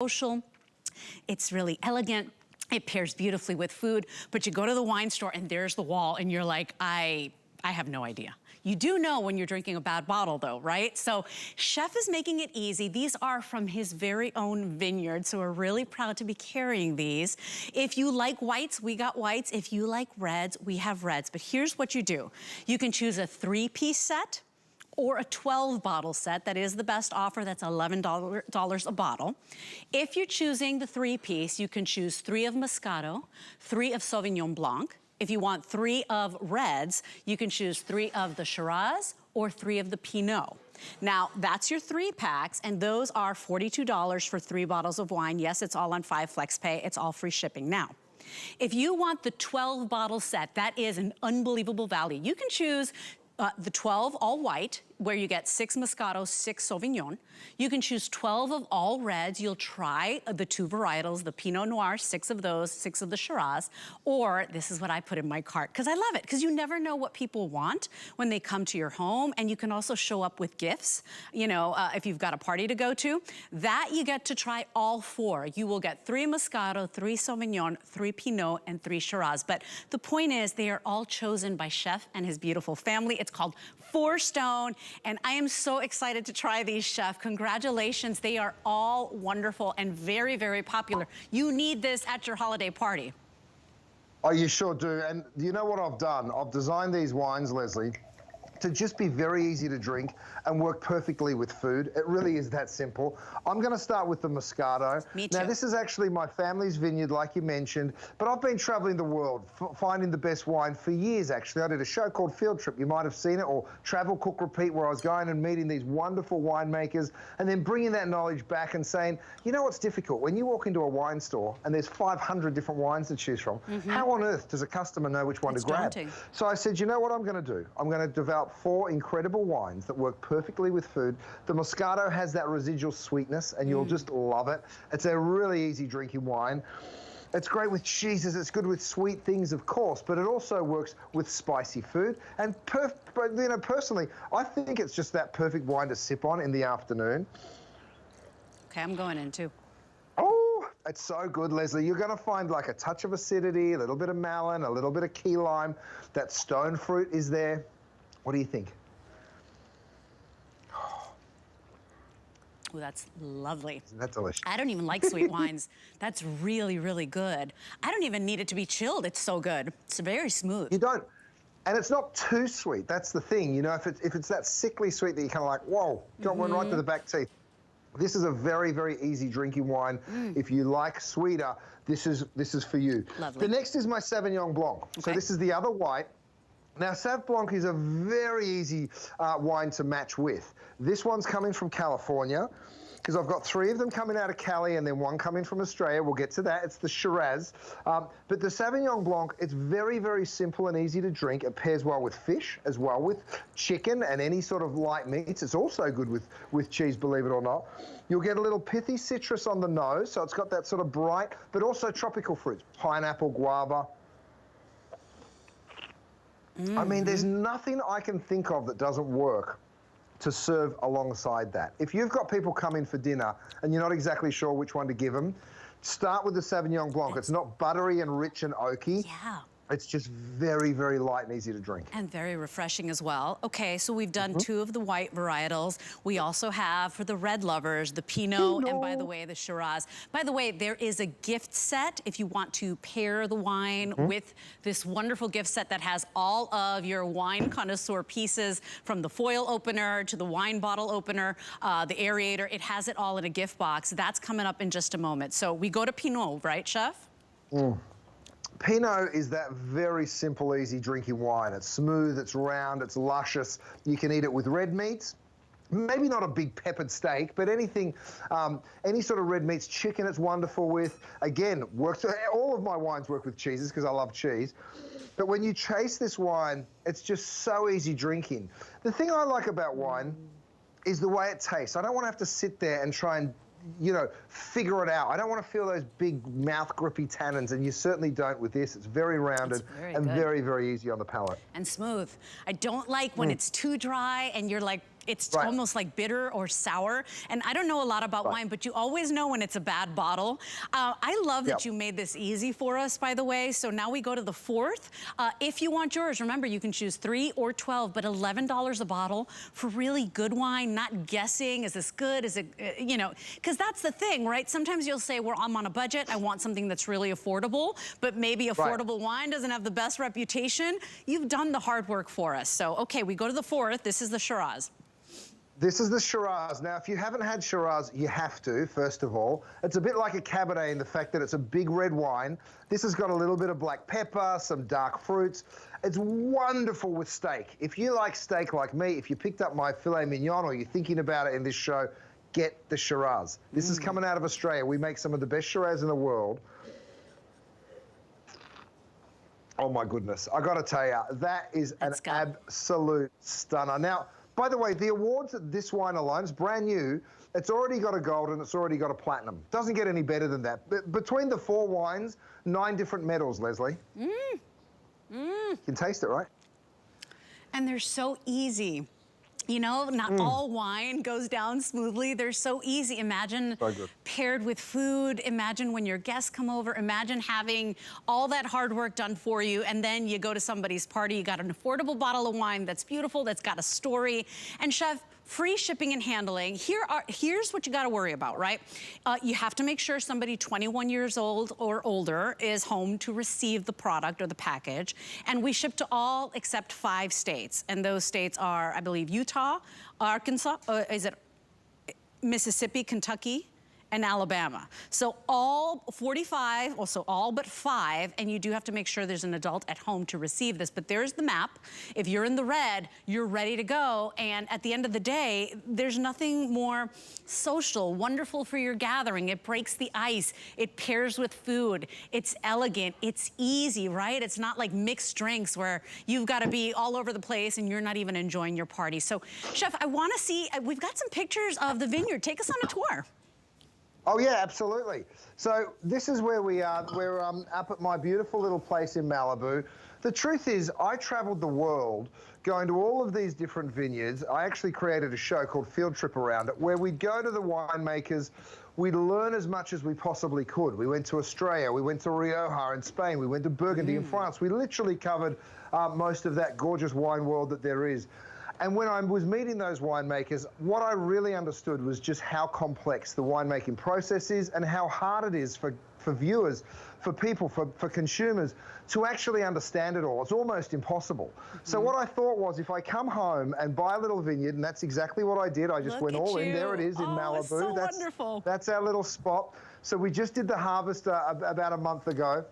social. It's really elegant. It pairs beautifully with food, but you go to the wine store and there's the wall and you're like, I have no idea. You do know when you're drinking a bad bottle though, right? So Chef is making it easy. These are from his very own vineyard, so we're really proud to be carrying these. If you like whites, we got whites. If you like reds, we have reds. But here's what you do. You can choose a 3-piece set or a 12-bottle set. That is the best offer. That's $11 a bottle. If you're choosing the 3-piece, you can choose 3 of Moscato, 3 of Sauvignon Blanc. If you want 3 of reds, you can choose 3 of the Shiraz or 3 of the Pinot. Now, that's your 3-packs, and those are $42 for 3 bottles of wine. Yes, it's all on 5 FlexPay. It's all free shipping. Now, if you want the 12-bottle set, that is an unbelievable value. You can choose the 12 all white, where you get 6 Moscato, 6 Sauvignon. You can choose 12 of all reds. You'll try the 2 varietals, the Pinot Noir, 6 of those, 6 of the Shiraz, or this is what I put in my cart, because I love it, because you never know what people want when they come to your home, and you can also show up with gifts, you know, if you've got a party to go to. That you get to try all 4. You will get 3 Moscato, 3 Sauvignon, 3 Pinot, and 3 Shiraz. But the point is, they are all chosen by Chef and his beautiful family. It's called 4 Stone. And I am so excited to try these, Chef. Congratulations. They are all wonderful and very, very popular. You need this at your holiday party. Oh, you sure do. And you know what I've done? I've designed these wines, Leslie, to just be very easy to drink and work perfectly with food. It really is that simple. I'm going to start with the Moscato. Me too. Now, this is actually my family's vineyard, like you mentioned, but I've been traveling the world finding the best wine for years, actually. I did a show called Field Trip. You might have seen it, or Travel, Cook, Repeat, where I was going and meeting these wonderful winemakers and then bringing that knowledge back and saying, you know what's difficult? When you walk into a wine store and there's 500 different wines to choose from, how on earth does a customer know which one to grab? Daunting. So I said, you know what I'm going to do? I'm going to develop 4 incredible wines that work perfectly with food. The Moscato has that residual sweetness, and you'll just love it. It's a really easy drinking wine. It's great with cheeses. It's good with sweet things, of course, but it also works with spicy food. And you know, personally, I think it's just that perfect wine to sip on in the afternoon. Okay, I'm going in too. Oh, it's so good, Leslie. You're going to find like a touch of acidity, a little bit of melon, a little bit of key lime. That stone fruit is there. What do you think? Oh, that's lovely. Isn't that delicious? I don't even like sweet wines. That's really, really good. I don't even need it to be chilled. It's so good. It's very smooth. You don't. And it's not too sweet. That's the thing. You know, if it's that sickly sweet that you're kind of like, whoa, got one right to the back teeth. This is a very, very easy drinking wine. If you like sweeter, this is for you. Lovely. The next is my Sauvignon Blanc. Okay. So this is the other white. Now, Sauv Blanc is a very easy wine to match with. This one's coming from California, because I've got 3 of them coming out of Cali and then 1 coming from Australia. We'll get to that. It's the Shiraz. But the Sauvignon Blanc, it's very, very simple and easy to drink. It pairs well with fish, as well with chicken and any sort of light meats. It's also good with cheese, believe it or not. You'll get a little pithy citrus on the nose, so it's got that sort of bright, but also tropical fruits, pineapple, guava. I mean, there's nothing I can think of that doesn't work to serve alongside that. If you've got people coming for dinner and you're not exactly sure which one to give them, start with the Sauvignon Blanc. It's not buttery and rich and oaky. Yeah. It's just very, very light and easy to drink. And very refreshing as well. Okay, so we've done 2 of the white varietals. We also have, for the red lovers, the Pinot, and by the way, the Shiraz. By the way, there is a gift set if you want to pair the wine with this wonderful gift set that has all of your wine connoisseur pieces, from the foil opener to the wine bottle opener, the aerator. It has it all in a gift box. That's coming up in just a moment. So we go to Pinot, right, Chef? Pinot is that very simple, easy drinking wine. It's smooth, it's round, it's luscious. You can eat it with red meats. Maybe not a big peppered steak, but anything, any sort of red meats. Chicken it's wonderful with. Again, works. All of my wines work with cheeses because I love cheese. But when you chase this wine, it's just so easy drinking. The thing I like about wine is the way it tastes. I don't want to have to sit there and try and, you know, figure it out. I don't want to feel those big mouth grippy tannins, and you certainly don't with this. It's very rounded and very, very easy on the palate. And smooth. I don't like when it's too dry and you're like, it's Right. almost like bitter or sour. And I don't know a lot about wine, but you always know when it's a bad bottle. I love that you made this easy for us, by the way. So now we go to the fourth. If you want yours, remember, you can choose 3 or 12, but $11 a bottle for really good wine, not guessing, is this good, is it, you know, because that's the thing, right? Sometimes you'll say, well, I'm on a budget, I want something that's really affordable, but maybe affordable wine doesn't have the best reputation. You've done the hard work for us. So, okay, we go to the fourth. This is the Shiraz. This is the Shiraz. Now, if you haven't had Shiraz, you have to, first of all. It's a bit like a Cabernet in the fact that it's a big red wine. This has got a little bit of black pepper, some dark fruits. It's wonderful with steak. If you like steak like me, if you picked up my filet mignon or you're thinking about it in this show, get the Shiraz. This is coming out of Australia. We make some of the best Shiraz in the world. Oh, my goodness. I got to tell you, that is an absolute stunner. Now, by the way, the awards at this wine alone is brand new. It's already got a gold and it's already got a platinum. Doesn't get any better than that. But between the 4 wines, 9 different medals, Leslie. You can taste it, right? And they're so easy. You know, not all wine goes down smoothly. They're so easy. Imagine paired with food. Imagine when your guests come over. Imagine having all that hard work done for you, and then you go to somebody's party. You got an affordable bottle of wine that's beautiful, that's got a story. And Chef, free shipping and handling. Here's what you got to worry about, right? You have to make sure somebody 21 years old or older is home to receive the product or the package. And we ship to all except 5 states. And those states are, I believe, Utah, Arkansas, is it Mississippi, Kentucky, and Alabama. So all 45, also all but 5, and you do have to make sure there's an adult at home to receive this. But there's the map. If you're in the red, you're ready to go. And at the end of the day, there's nothing more social, wonderful for your gathering. It breaks the ice. It pairs with food. It's elegant. It's easy, right? It's not like mixed drinks where you've got to be all over the place and you're not even enjoying your party. So, Chef, I want to see, we've got some pictures of the vineyard. Take us on a tour. Oh, yeah, absolutely. So this is where we are. We're up at my beautiful little place in Malibu. The truth is, I traveled the world going to all of these different vineyards. I actually created a show called Field Trip Around It, where we'd go to the winemakers. We'd learn as much as we possibly could. We went to Australia. We went to Rioja in Spain. We went to Burgundy in France. We literally covered most of that gorgeous wine world that there is. And when I was meeting those winemakers, what I really understood was just how complex the winemaking process is and how hard it is for viewers, for people, for consumers to actually understand it all. It's almost impossible. So what I thought was, if I come home and buy a little vineyard, and that's exactly what I did. I just went all in. There it is in Malibu. It's so wonderful. That's our little spot. So we just did the harvest about a month ago.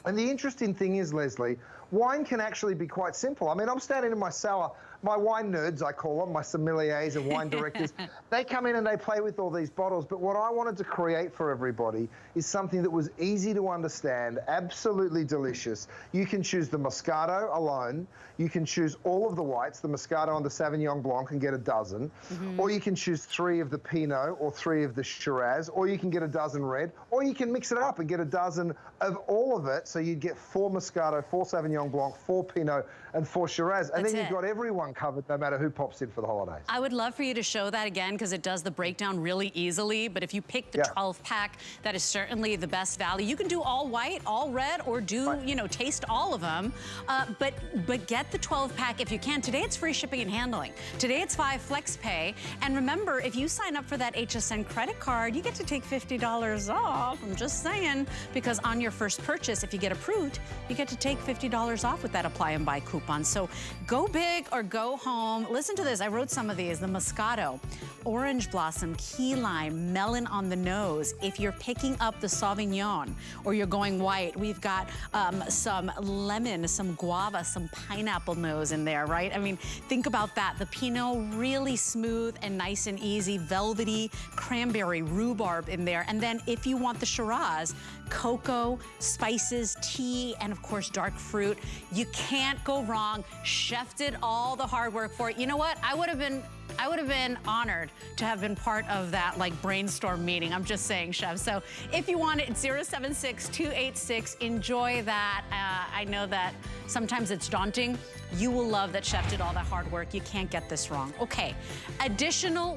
And the interesting thing is, Leslie, wine can actually be quite simple. I mean, I'm standing in my cellar. My wine nerds, I call them, my sommeliers and wine directors, they come in and they play with all these bottles. But what I wanted to create for everybody is something that was easy to understand, absolutely delicious. You can choose the Moscato alone. You can choose all of the whites, the Moscato and the Sauvignon Blanc, and get a dozen. Or you can choose 3 of the Pinot or 3 of the Shiraz. Or you can get a dozen red. Or you can mix it up and get a dozen of all of it. So you'd get 4 Moscato, 4 Sauvignon Blanc, 4 Pinot, and 4 Shiraz. And then you've got everyone covered, no matter who pops in for the holidays. I would love for you to show that again, because it does the breakdown really easily. But if you pick the 12-pack, that is certainly the best value. You can do all white, all red, or do, you know, taste all of them. But get the 12-pack if you can. Today it's free shipping and handling. Today it's 5 flex pay. And remember, if you sign up for that HSN credit card, you get to take $50 off. I'm just saying, because on your first purchase, if you get approved, you get to take $50 off with that apply and buy coupon. So go big or go home. Listen to this. I wrote some of these. The Moscato, orange blossom, key lime, melon on the nose. If you're picking up the Sauvignon or you're going white, we've got some lemon, some guava, some pineapple nose in there, right? I mean, think about that. The Pinot, really smooth and nice and easy, velvety, cranberry, rhubarb in there. And then if you want the Shiraz, cocoa, spices, tea, and of course, dark fruit. You can't go wrong. Chef did all the hard work for it. You know what? I would have been honored to have been part of that like brainstorm meeting. I'm just saying, Chef. So if you want it, it's 076-286. Enjoy that. I know that sometimes it's daunting. You will love that Chef did all that hard work. You can't get this wrong. Okay, additional